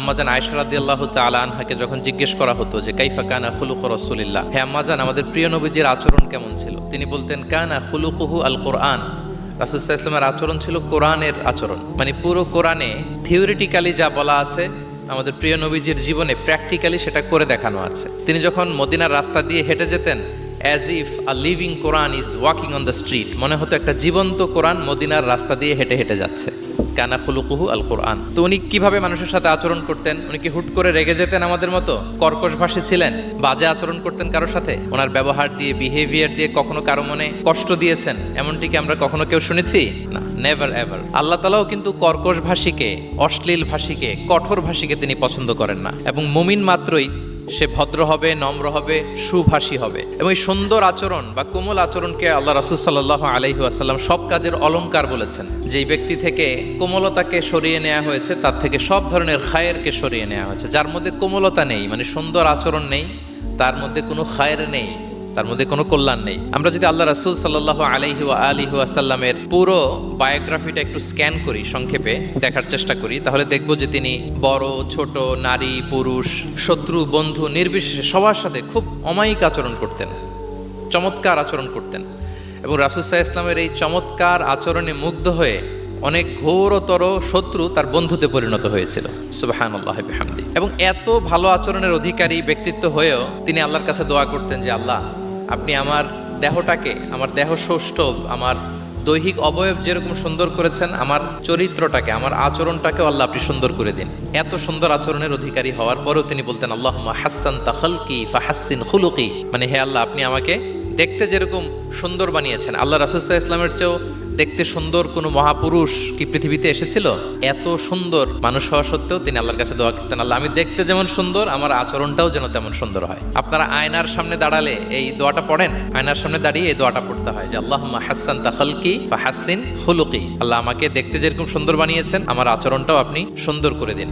আম্মাজান আয়েশা রাদিয়াল্লাহু তাআলা আনহাকে যখন জিজ্ঞেস করা হতো যে কাইফা কানা খুলুকু রাসূলিল্লাহ, হে আম্মাজান আমাদের প্রিয় নবীজির আচরণ কেমন ছিল, তিনি বলতেন কানা খুলুকুহু আল কোরআন। রাসূল সাল্লাল্লাহু আলাইহি ওয়াসাল্লামের আচরণ ছিল কোরআনের আচরণ, মানে পুরো কোরআনে থিওরিটিক্যালি যা বলা আছে আমাদের প্রিয় নবীজির জীবনে প্র্যাকটিক্যালি সেটা করে দেখানো আছে। তিনি যখন মদিনার রাস্তা দিয়ে হেঁটে যেতেন, as if a living Quran is walking on the street, মনে হতো একটা জীবন্ত কোরআন মদিনার রাস্তা দিয়ে হেঁটে হেঁটে যাচ্ছে। কানা খুলুকুহু আল কোরআন। তো উনি কিভাবে মানুষের সাথে আচরণ করতেন? উনি কি হুট করে রেগে যেতেন আমাদের মতো? কর্কশভাষী ছিলেন? বাজে আচরণ করতেন কারোর সাথে? ওনার ব্যবহার দিয়ে, বিহেভিয়ার দিয়ে কখনো কারো মনে কষ্ট দিয়েছেন এমনটি কি আমরা কখনো কেউ শুনেছি? না, নেভার এভার। আল্লাহ তাআলাও কিন্তু কর্কশ ভাষীকে, অশ্লীল ভাষীকে, কঠোর ভাষীকে তিনি পছন্দ করেন না। এবং মুমিন মাত্রই সে ভদ্র হবে, নম্র হবে, সুভাষী হবে। এবং এই সুন্দর আচরণ বা কোমল আচরণকে আল্লাহ রাসূল সাল্লাল্লাহু আলাইহি ওয়াসাল্লাম সব কাজের অলংকার বলেছেন। যেই ব্যক্তি থেকে কোমলতাকে সরিয়ে নেওয়া হয়েছে তার থেকে সব ধরনের খায়েরকে সরিয়ে নেওয়া হয়েছে। যার মধ্যে কোমলতা নেই, মানে সুন্দর আচরণ নেই, তার মধ্যে কোনো খায়ের নেই, তার মধ্যে কোনো কল্যাণ নেই। আমরা যদি আল্লাহ রাসূল সাল্লাল্লাহু আলাইহি ওয়াসাল্লামের পুরো বায়োগ্রাফিটা একটু স্ক্যান করি, সংক্ষেপে দেখার চেষ্টা করি, তাহলে দেখব যে তিনি বড় ছোট, নারী পুরুষ, শত্রু বন্ধু নির্বিশেষে সবার সাথে খুব অমায়িক আচরণ করতেন, চমৎকার আচরণ করতেন। এবং রাসূল সাল্লাল্লাহু আলাইহি ওয়াসাল্লামের এই চমৎকার আচরণে মুগ্ধ হয়ে অনেক ঘোরতর শত্রু তার বন্ধুতে পরিণত হয়েছিল। সুবহানাল্লাহ বিহামদি। এবং এত ভালো আচরণের অধিকারী ব্যক্তিত্ব হয়েও তিনি আল্লাহর কাছে দোয়া করতেন যে আল্লাহ, আপনি আমার দেহটাকে, আমার দেহ সৌষ্ঠব, আমার দৈহিক অবয়ব যেরকম সুন্দর করেছেন, আমার চরিত্রটাকে, আমার আচরণটাকেও আল্লাহ আপনি সুন্দর করে দিন। এত সুন্দর আচরণের অধিকারী হওয়ার পরেও তিনি বলতেন আল্লাহুম্মা হাসসানতা খালকি ফাহাসসিন খুলুকি, মানে হে আল্লাহ, আপনি আমাকে দেখতে যেরকম সুন্দর বানিয়েছেন। আল্লাহ রাসূল সাল্লাল্লাহু আলাইহি ওয়াসাল্লামের চেয়েও দেখতে সুন্দর কোনো মহাপুরুষ কি পৃথিবীতে এসেছিল? এত সুন্দর মানুষ হওয়া সত্ত্বেও তিনি আল্লাহর কাছে দোয়া করতেন, আল্লাহ, আমি দেখতে যেমন সুন্দর, আমার আচরণটাও যেন তেমন সুন্দর হয়। আপনারা আয়নার সামনে দাঁড়ালে এই দোয়াটা পড়েন, আয়নার সামনে দাঁড়িয়ে এই দোয়াটা পড়তে হয় যে আল্লাহুম্মা হাসসানতা খালকি ফাহাসসিন খুলুকি, আল্লাহ আমাকে দেখতে যেরকম সুন্দর বানিয়েছেন, আমার আচরণটাও আপনি সুন্দর করে দিন।